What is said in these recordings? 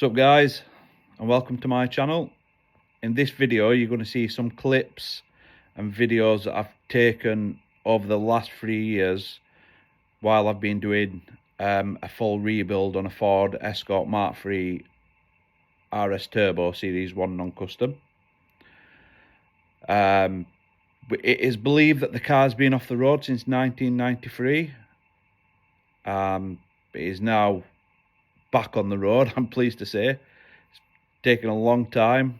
What's up guys, and welcome to my channel. In this video you're going to see some clips and videos that I've taken over the last 3 years while I've been doing a full rebuild on a Ford Escort Mark III RS Turbo Series 1 non-custom. It is believed that the car's been off the road since 1993. It is now back on the road, I'm pleased to say. It's taken a long time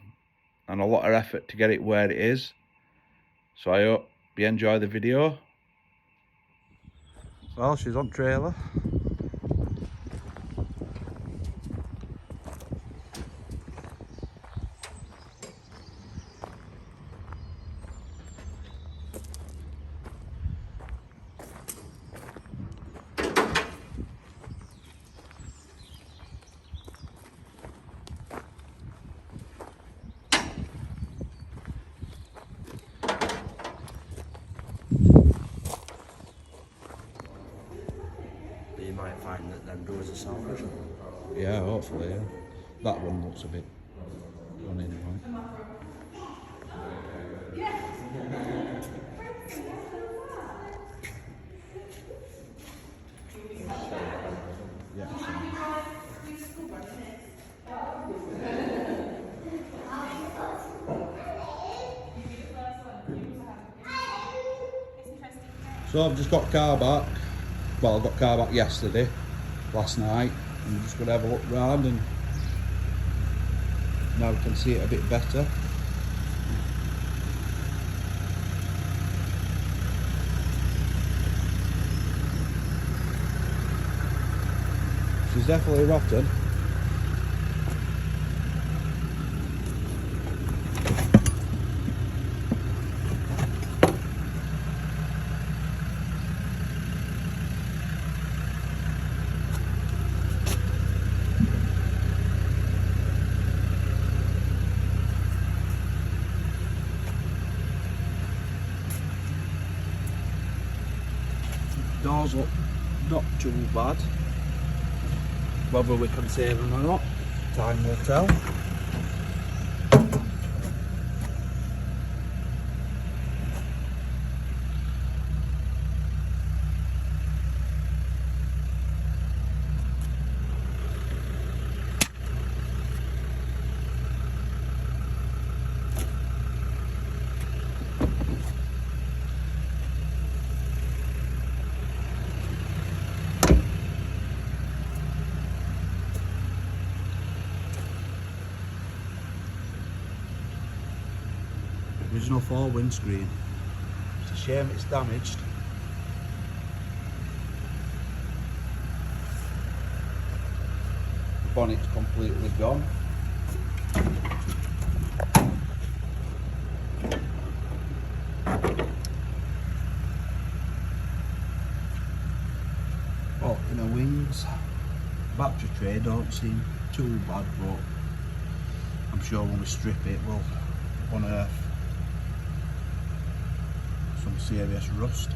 and a lot of effort to get it where it is, so I hope you enjoy the video. Well, she's on trailer. You might find that them doors are salvageable. Yeah, hopefully, yeah. That one looks a bit on anyway. Yeah. So I've just got car back. Well, I got car back yesterday, last night. I'm just going to have a look round, and now we can see it a bit better. She's definitely rotten. Doors look not too bad. Whether we can save them or not, time will tell. Original 4 windscreen. It's a shame it's damaged. The bonnet's completely gone. Oh, inner wings. Battery tray don't seem too bad, but I'm sure when we strip it we'll unearth some serious rust.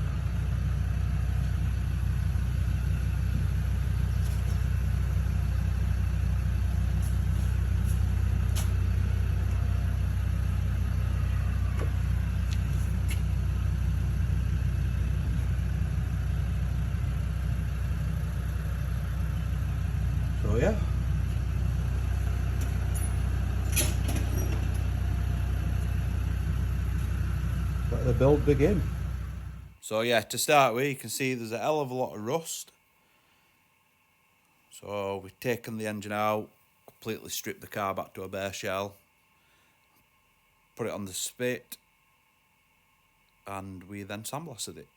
So yeah, let the build begin. So yeah, to start with, you can see there's a hell of a lot of rust. So we've taken the engine out, completely stripped the car back to a bare shell, put it on the spit, and we then sandblasted it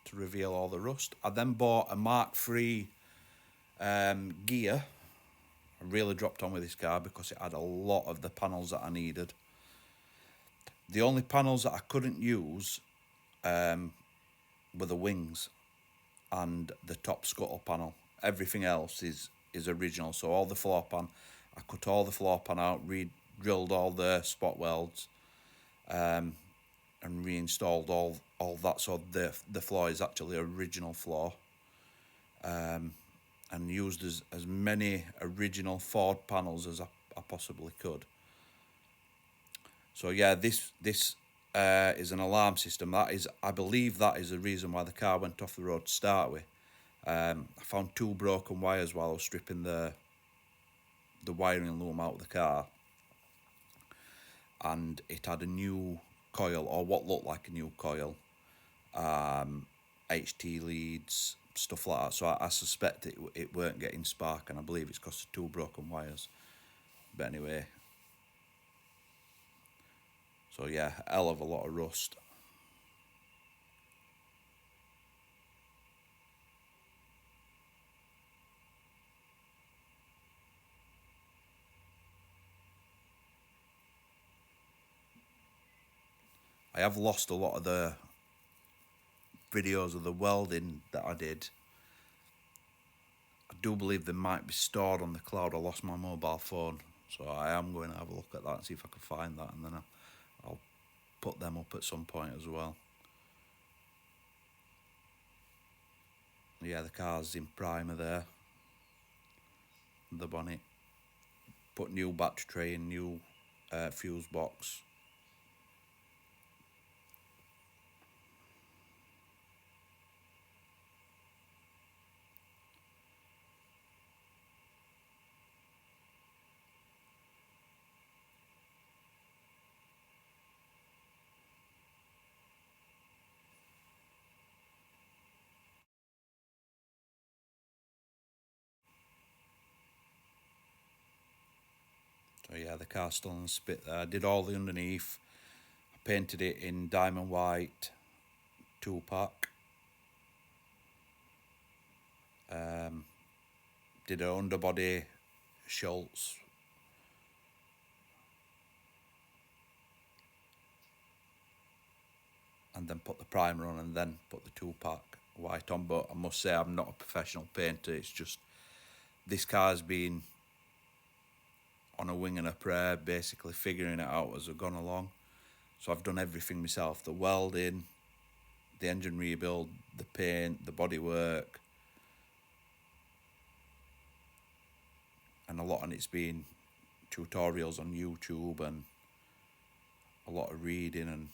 to reveal all the rust. I then bought a Mark III gear. I really dropped on with this car because it had a lot of the panels that I needed. The only panels that I couldn't use were the wings and the top scuttle panel. Everything else is original. So all the floor pan, I cut all the floor pan out, re-drilled all the spot welds, and reinstalled all that. So the floor is actually original floor. and used as many original Ford panels as I possibly could. So yeah, this is an alarm system. That is, I believe that is the reason why the car went off the road to start with. I found 2 broken wires while I was stripping the wiring loom out of the car, and it had a new coil, or what looked like a new coil, HT leads, stuff like that. So I suspect it weren't getting spark, and I believe it's because of 2 broken wires. But anyway, so yeah, hell of a lot of rust. I have lost a lot of the videos of the welding that I did. I do believe they might be stored on the cloud. I lost my mobile phone, so I am going to have a look at that and see if I can find that, and then I'll put them up at some point as well. Yeah, the car's in primer there, the bonnet. Put new battery tray in, new fuse box. So yeah, the car's still on the spit there. I did all the underneath. I painted it in diamond white 2-pack. Did an underbody Schultz. And then put the primer on, and then put the 2-pack white on. But I must say, I'm not a professional painter. It's just, this car's been on a wing and a prayer, basically figuring it out as I've gone along. So I've done everything myself: the welding, the engine rebuild, the paint, the bodywork, and a lot of it's been tutorials on YouTube and a lot of reading. And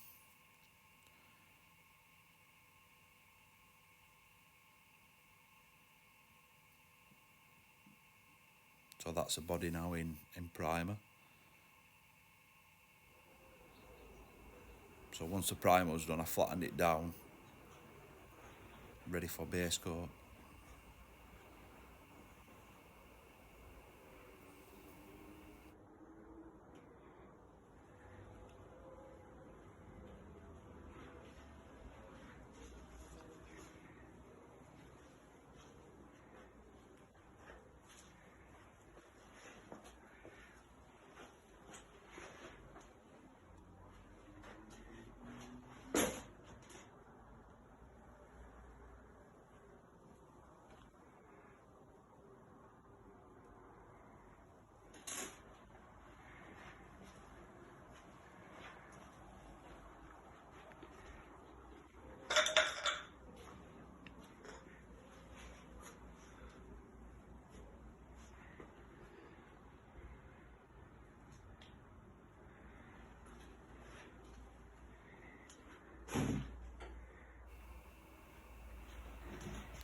so that's the body now in primer. So once the primer was done, I flattened it down, ready for base coat.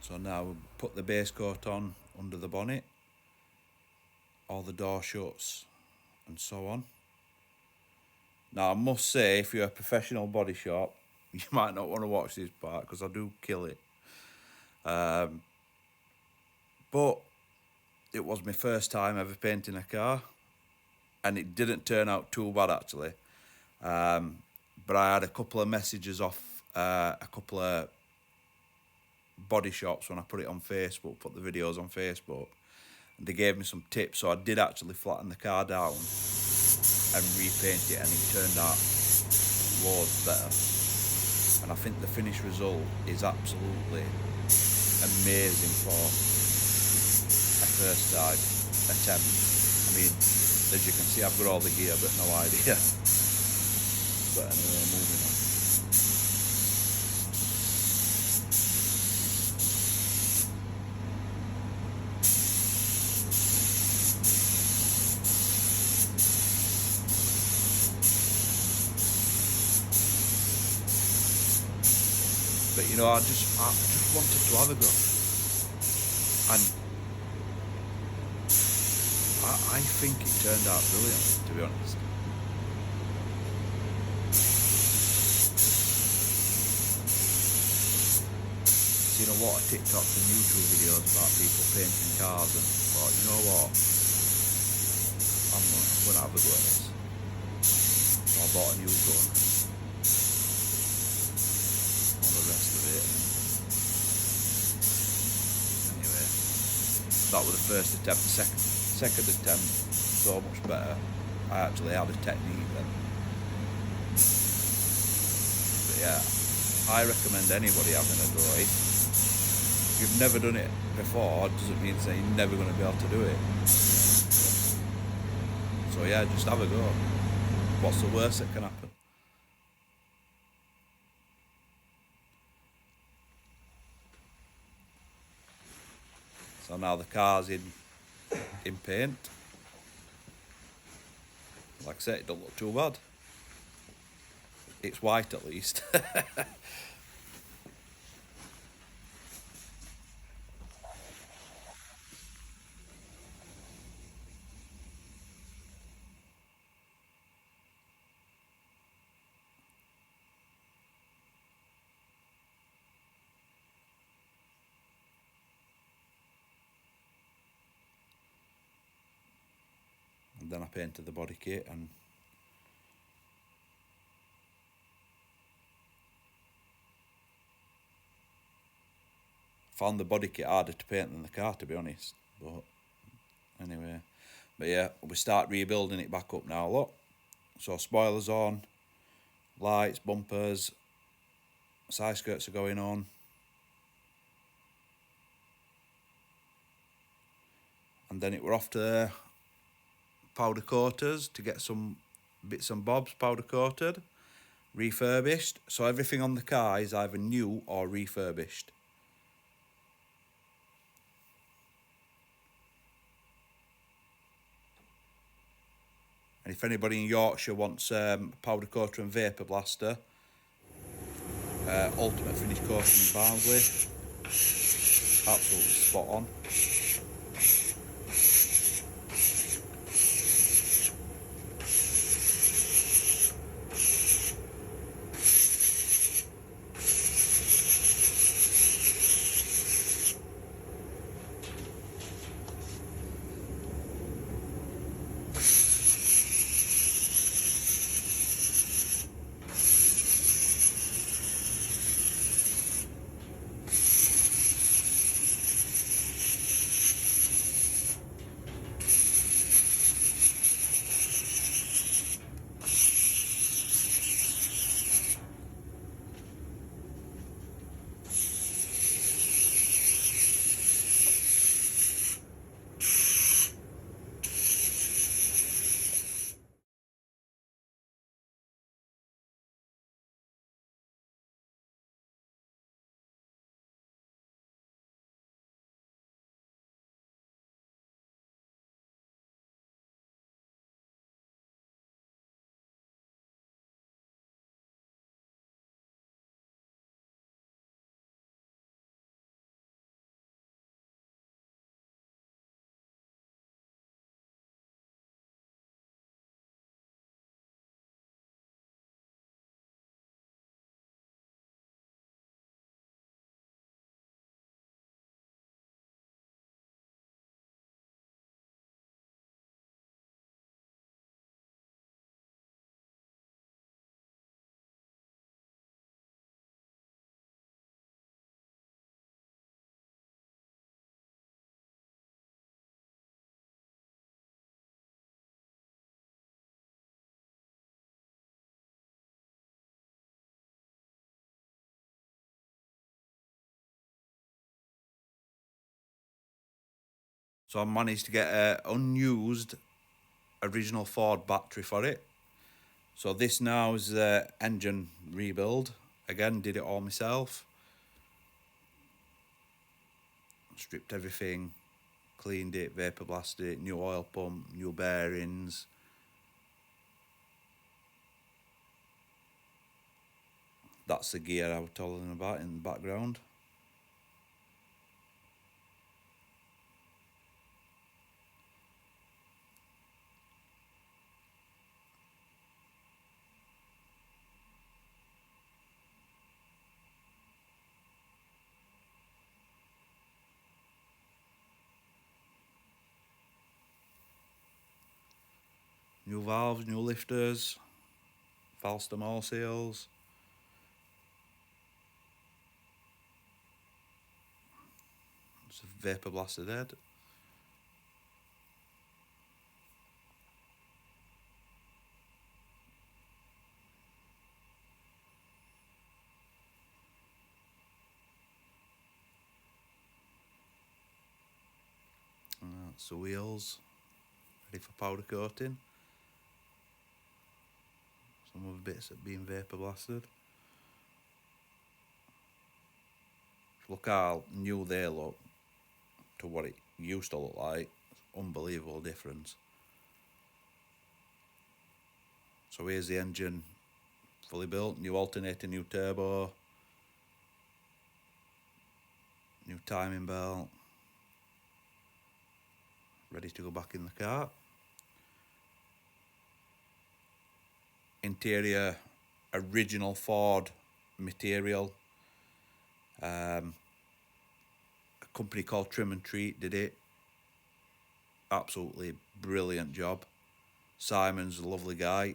So now we put the base coat on under the bonnet, all the door shuts and so on. Now I must say, if you're a professional body shop, you might not want to watch this part because I do kill it. But it was my first time ever painting a car, and it didn't turn out too bad actually. But I had a couple of messages off a couple of body shops when I put it on Facebook, put the videos on Facebook, and they gave me some tips. So I did actually flatten the car down and repaint it, and it turned out loads better. And I think the finished result is absolutely amazing for a first time attempt. I mean, as you can see, I've got all the gear but no idea. But anyway, moving on. But you know, I just wanted to have a go, and I think it turned out brilliant, to be honest. Seen a lot of TikToks and YouTube videos about people painting cars, and thought, you know what, I'm gonna have a go at this. So I bought a new gun, all the rest of it. Anyway, that was the first attempt. The second attempt, so much better. I actually had a technique then. But yeah, I recommend anybody having a go. If you've never done it before, it doesn't mean that you're never going to be able to do it. So yeah, just have a go. What's the worst that can happen? So now the car's in paint. Like I said, it don't look too bad. It's white at least. And then I painted the body kit and found the body kit harder to paint than the car, to be honest. But anyway, but yeah, we start rebuilding it back up now. Look, so spoilers on, lights, bumpers, side skirts are going on. And then it were off to powder coaters to get some bits and bobs powder coated, refurbished. So everything on the car is either new or refurbished. And if anybody in Yorkshire wants powder coater and vapour blaster, Ultimate Finish Coating in Barnsley, absolutely spot on. So I managed to get an unused original Ford battery for it. So this now is the engine rebuild. Again, did it all myself. Stripped everything, cleaned it, vapour blasted it, new oil pump, new bearings. That's the gear I was telling you about in the background. New valves, new lifters, false stem all seals. It's a vapor blasted head. That's the wheels, ready for powder coating. Some of the bits that being vapor blasted. Look how new they look to what it used to look like. It's unbelievable difference. So here's the engine fully built, new alternator, new turbo, new timing belt, ready to go back in the car. Interior, original Ford material. A company called Trim and Treat did it. Absolutely brilliant job. Simon's a lovely guy,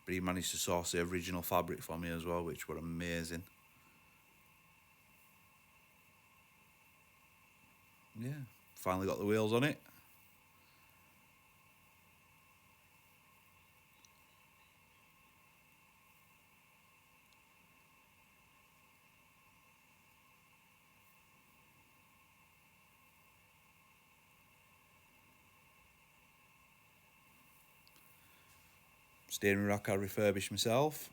but he managed to source the original fabric for me as well, which were amazing. Yeah, finally got the wheels on it. Steering rack I refurbished myself.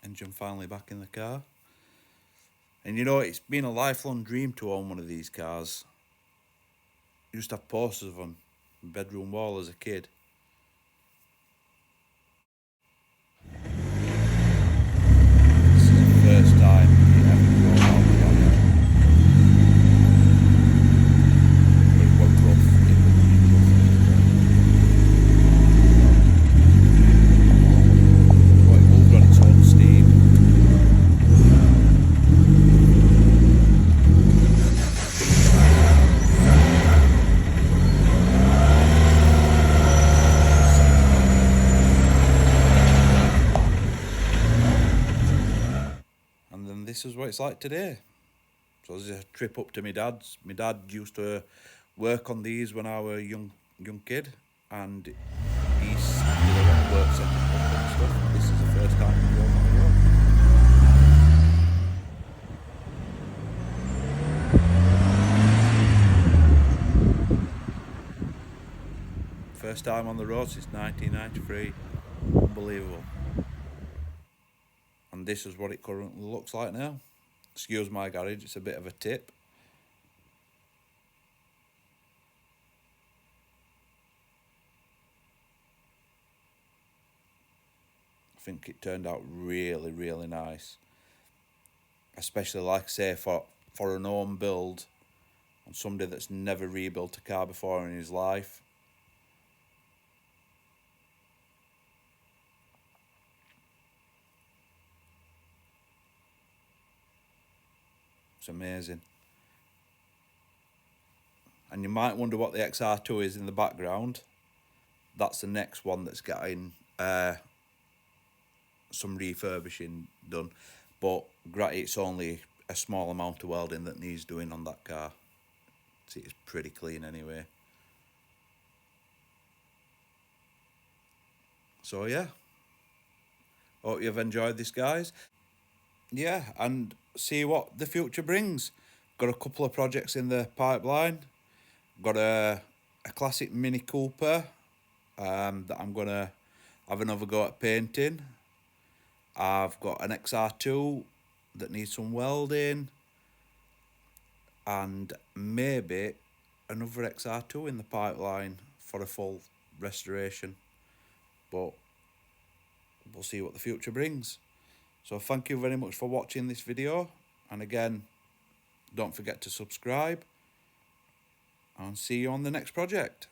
Engine finally back in the car. And you know, it's been a lifelong dream to own one of these cars. I used to have posters of them on the bedroom wall as a kid. This is the first time it ever drove out the garage. But it was rough. It was rough. But it moved on its own steam. And then this is what it's like today. So this is a trip up to my dad's. My dad used to work on these when I was a young kid, and he did a lot of work setting up and stuff. This is the first time we drove on the road. First time on the road since 1993. Unbelievable. And this is what it currently looks like now. Excuse my garage, it's a bit of a tip. I think it turned out really, really nice. Especially, like I say, for an home build on somebody that's never rebuilt a car before in his life. It's amazing. And you might wonder what the XR2 is in the background. That's the next one that's getting some refurbishing done. But it's only a small amount of welding that needs doing on that car. See, it's pretty clean anyway. So yeah, hope you've enjoyed this, guys. Yeah, and see what the future brings. Got a couple of projects in the pipeline. Got a classic Mini Cooper that I'm gonna have another go at painting. I've got an XR2 that needs some welding, and maybe another XR2 in the pipeline for a full restoration. But we'll see what the future brings. So thank you very much for watching this video, and again, don't forget to subscribe, and see you on the next project.